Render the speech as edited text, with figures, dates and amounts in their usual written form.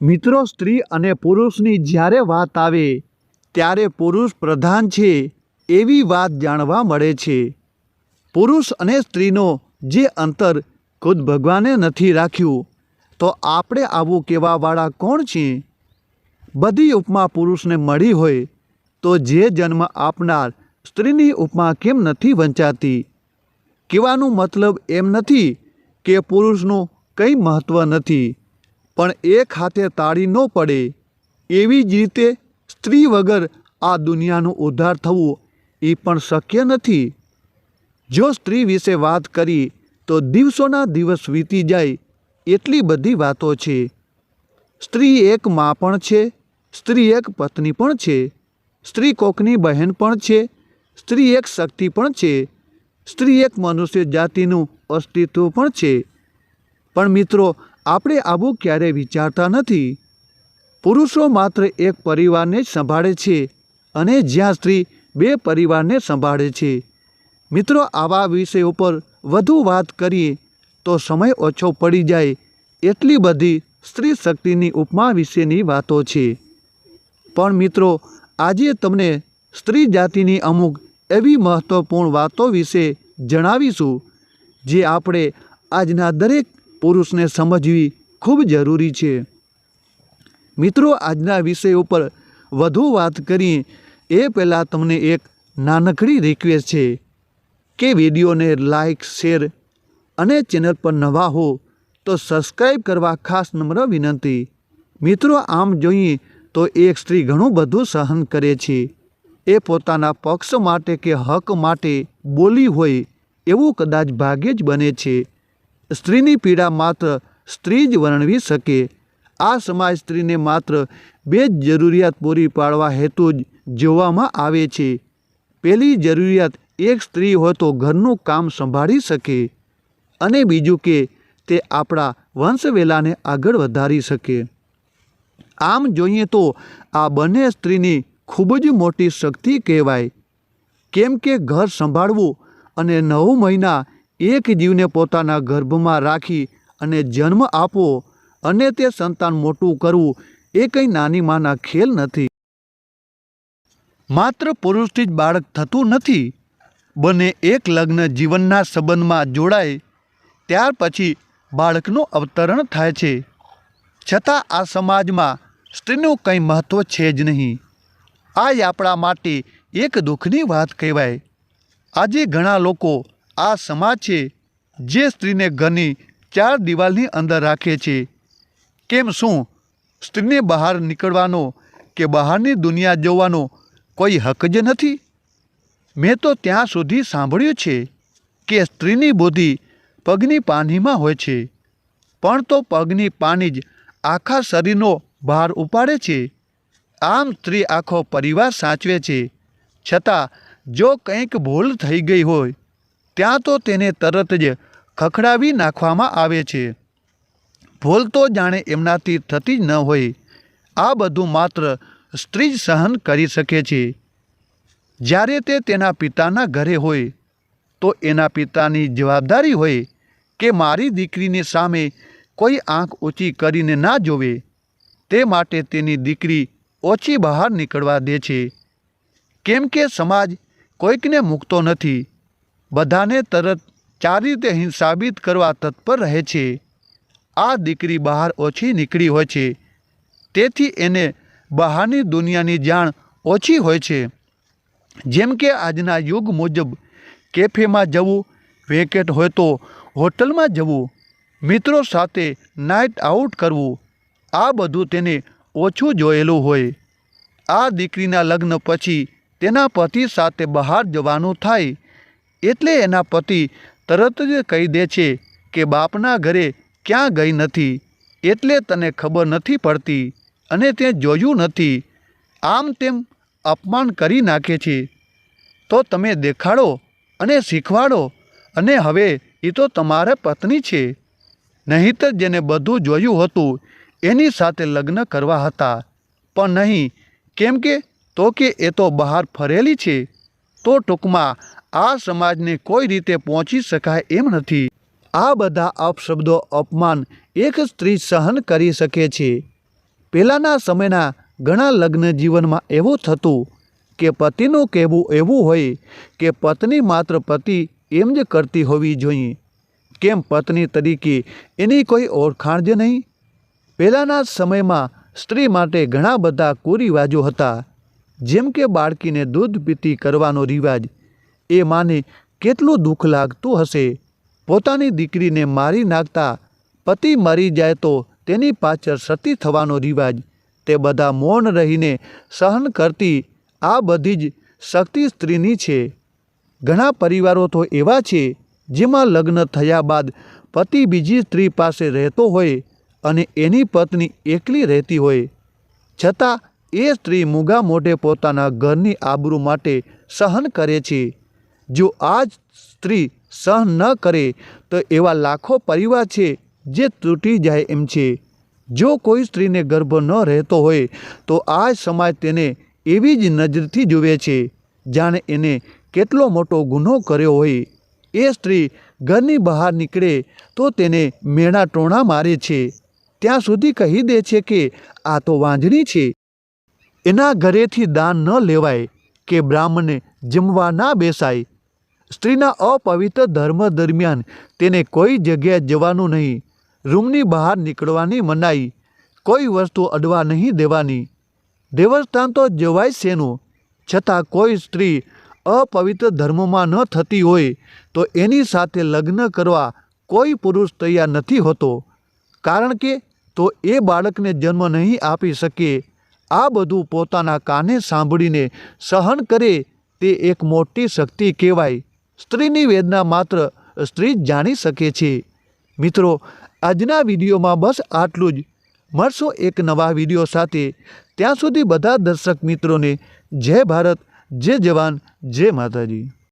મિત્રો, સ્ત્રી અને પુરુષની જ્યારે વાત આવે ત્યારે પુરુષ પ્રધાન છે એવી વાત જાણવા મળે છે. પુરુષ અને સ્ત્રીનો જે અંતર ખુદ ભગવાને નથી રાખ્યું, તો આપણે આવું કહેવાવાળા કોણ છીએ? બધી ઉપમા પુરુષને મળી હોય તો જે જન્મ આપનાર સ્ત્રીની ઉપમા કેમ નથી વંચાતી? કહેવાનું મતલબ એમ નથી કે પુરુષનું કંઈ મહત્ત્વ નથી, પણ એક હાથે તાળી ન પડે એવી જ રીતે સ્ત્રી વગર આ દુનિયાનું ઉદ્ધાર થવું એ પણ શક્ય નથી. જો સ્ત્રી વિશે વાત કરી તો દિવસોના દિવસ વીતી જાય એટલી બધી વાતો છે. સ્ત્રી એક મા પણ છે, સ્ત્રી એક પત્ની પણ છે, સ્ત્રી કોકની બહેન પણ છે, સ્ત્રી એક શક્તિ પણ છે, સ્ત્રી એક મનુષ્ય જાતિનું અસ્તિત્વ પણ છે. પણ મિત્રો, આપણે આવું ક્યારેય વિચારતા નથી. પુરુષો માત્ર એક પરિવારને જ સંભાળે છે અને જ્યાં સ્ત્રી બે પરિવારને સંભાળે છે. મિત્રો, આવા વિષય ઉપર વધુ વાત કરીએ તો સમય ઓછો પડી જાય એટલી બધી સ્ત્રી શક્તિની ઉપમા વિશેની વાતો છે. પણ મિત્રો, આજે તમને સ્ત્રી જાતિની અમુક એવી મહત્ત્વપૂર્ણ વાતો વિશે જણાવીશું જે આપણે આજના દરેક પુરુષને સમજવી ખૂબ જરૂરી છે. મિત્રો, આજના વિષય ઉપર વધુ વાત કરીએ એ પહેલાં તમને એક નાનકડી રિક્વેસ્ટ છે કે વિડીયોને લાઈક, શેર અને ચેનલ પર નવા હો તો સબસ્ક્રાઈબ કરવા ખાસ નમ્ર વિનંતી. મિત્રો, આમ જોઈએ તો એક સ્ત્રી ઘણું બધું સહન કરે છે. એ પોતાના પક્ષ માટે કે હક માટે બોલી હોય એવું કદાચ ભાગ્યે જ બને છે. સ્ત્રીની પીડા માત્ર સ્ત્રી જ વર્ણવી શકે. આ સમાજ સ્ત્રીને માત્ર બે જ જરૂરિયાત પૂરી પાડવા હેતુ જ જોવામાં આવે છે. પહેલી જરૂરિયાત એક સ્ત્રી હોય તો ઘરનું કામ સંભાળી શકે, અને બીજું કે તે આપણા વંશવેલાને આગળ વધારી શકે. આમ જોઈએ તો આ બંને સ્ત્રીની ખૂબ જ મોટી શક્તિ કહેવાય. કેમ કે ઘર સંભાળવું અને 9 મહિના એક જીવને પોતાના ગર્ભમાં રાખી અને જન્મ આપવો અને તે સંતાન મોટું કરવું એ કંઈ નાની માના ખેલ નથી. માત્ર પુરુષથી જ બાળક થતું નથી. બંને એક લગ્ન જીવનના સંબંધમાં જોડાય ત્યાર પછી બાળકનું અવતરણ થાય છે. છતાં આ સમાજમાં સ્ત્રીનું કંઈ મહત્ત્વ છે જ નહીં. આ આપણા માટે એક દુઃખની વાત કહેવાય. આજે ઘણા લોકો આ સમાજ છે જે સ્ત્રીને ઘરની 4 દિવાલની અંદર રાખે છે. કેમ, શું સ્ત્રીને બહાર નીકળવાનો કે બહારની દુનિયા જોવાનો કોઈ હક જ નથી? મેં તો ત્યાં સુધી સાંભળ્યું છે કે સ્ત્રીની બુદ્ધિ પગની પાનીમાં હોય છે, પણ તો પગની પાની જ આખા શરીરનો ભાર ઉપાડે છે. આમ સ્ત્રી આખો પરિવાર સાચવે છે. છતાં જો કંઈક ભૂલ થઈ ગઈ હોય ત્યાં તો તેને તરત જ ખખડાવી નાખવામાં આવે છે. ભૂલ તો જાણે એમનાથી થતી જ ન હોય. આ બધું માત્ર સ્ત્રી જ સહન કરી શકે છે. જ્યારે તે તેના પિતાના ઘરે હોય તો એના પિતાની જવાબદારી હોય કે મારી દીકરીની સામે કોઈ આંખ ઊંચી કરીને ના જોવે. તે માટે તેની દીકરી ઓછી બહાર નીકળવા દે છે. કેમ કે સમાજ કોઈકને મૂકતો નથી. બધાને તરત 4 રીતે સાબિત કરવા તત્પર રહે છે. આ દીકરી બહાર ઓછી નીકળી હોય છે, તેથી એને બહારની દુનિયાની જાણ ઓછી હોય છે. જેમ કે આજના યુગ મુજબ કેફેમાં જવું, વેકેટ હોય તો હોટલમાં જવું, મિત્રો સાથે નાઇટ આઉટ કરવું, આ બધું તેને ઓછું જોયેલું હોય. આ દીકરીના લગ્ન પછી તેના પતિ સાથે બહાર જવાનું થાય એટલે એના પતિ તરત જ કહી દે છે કે બાપના ઘરે ક્યાં ગઈ નથી, એટલે તને ખબર નથી પડતી અને તે જોયું નથી. આમ તેમ અપમાન કરી નાખે છે. તો તમે દેખાડો અને શીખવાડો, અને હવે એ તો તમારા પત્ની છે. નહીંતર જેને બધું જોયું હતું એની સાથે લગ્ન કરવા હતા, પણ નહીં. કેમ કે તો કે એ તો બહાર ફરેલી છે. તો ટૂંકમાં આ સમાજને કોઈ રીતે પહોંચી શકાય એમ નથી. આ બધા અપશબ્દો, અપમાન એક સ્ત્રી સહન કરી શકે છે. પહેલાંના સમયના ઘણા લગ્ન જીવનમાં એવું થતું કે પતિનું કહેવું એવું હોય કે પત્ની માત્ર પતિ એમ જ કરતી હોવી જોઈએ, કેમ પત્ની તરીકે એની કોઈ ઓળખાણ જ નહીં. પહેલાંના સમયમાં સ્ત્રી માટે ઘણા બધા કુરિવાજો હતા, જેમ કે બાળકીને દૂધ પીતી કરવાનો રિવાજ. એ માને કેટલું દુઃખ લાગતું હશે. પોતાની દીકરીને મારી નાખતા પતિ મરી જાય તો તેની પાછળ સતી થવાનો રિવાજ. તે બધા મૌન રહીને સહન કરતી આ બધી જ શક્તિ સ્ત્રીની છે. ઘણા પરિવારો તો એવા છે જેમાં લગ્ન થયા બાદ પતિ બીજી સ્ત્રી પાસે રહેતો હોય અને એની પત્ની એકલી રહેતી હોય, છતાં એ સ્ત્રી મૂગા મોઢે પોતાના ઘરની આબરૂ માટે સહન કરે છે. જો આ જ સ્ત્રી સહન ન કરે તો એવા લાખો પરિવાર છે જે તૂટી જાય એમ છે. જો કોઈ સ્ત્રીને ગર્ભ ન રહેતો હોય તો આ સમાજ તેને એવી જ નજરથી જુએ છે જાણે એને કેટલો મોટો ગુનો કર્યો હોય. એ સ્ત્રી ઘરની બહાર નીકળે તો તેને મેણા ટોણા મારે છે, ત્યાં સુધી કહી દે છે કે આ તો વાંજણી છે, એના ઘરેથી દાન ન લેવાય કે બ્રાહ્મણને જમવા ના બેસાય. સ્ત્રીના અપવિત્ર ધર્મ દરમિયાન તેને કોઈ જગ્યાએ જવાનું નહીં, રૂમની બહાર નીકળવાની મનાઈ, કોઈ વસ્તુ અડવા નહીં દેવાની. દેવસ્થાન તો જવાય શેનું, છતાં કોઈ સ્ત્રી અપવિત્ર ધર્મમાં ન થતી હોય તો એની સાથે લગ્ન કરવા કોઈ પુરુષ તૈયાર નથી હોતો, કારણ કે તો એ બાળકને જન્મ નહીં આપી શકે. આ બધું પોતાના કાને સાંભળીને સહન કરે તે એક મોટી શક્તિ કહેવાય. સ્ત્રીની વેદના માત્ર સ્ત્રી જ જાણી શકે છે. મિત્રો, આજના વિડીયોમાં બસ આટલું જ. મળશો એક નવા વિડીયો સાથે. ત્યાં સુધી બધા દર્શક મિત્રોને જય ભારત, જય જવાન, જય માતાજી.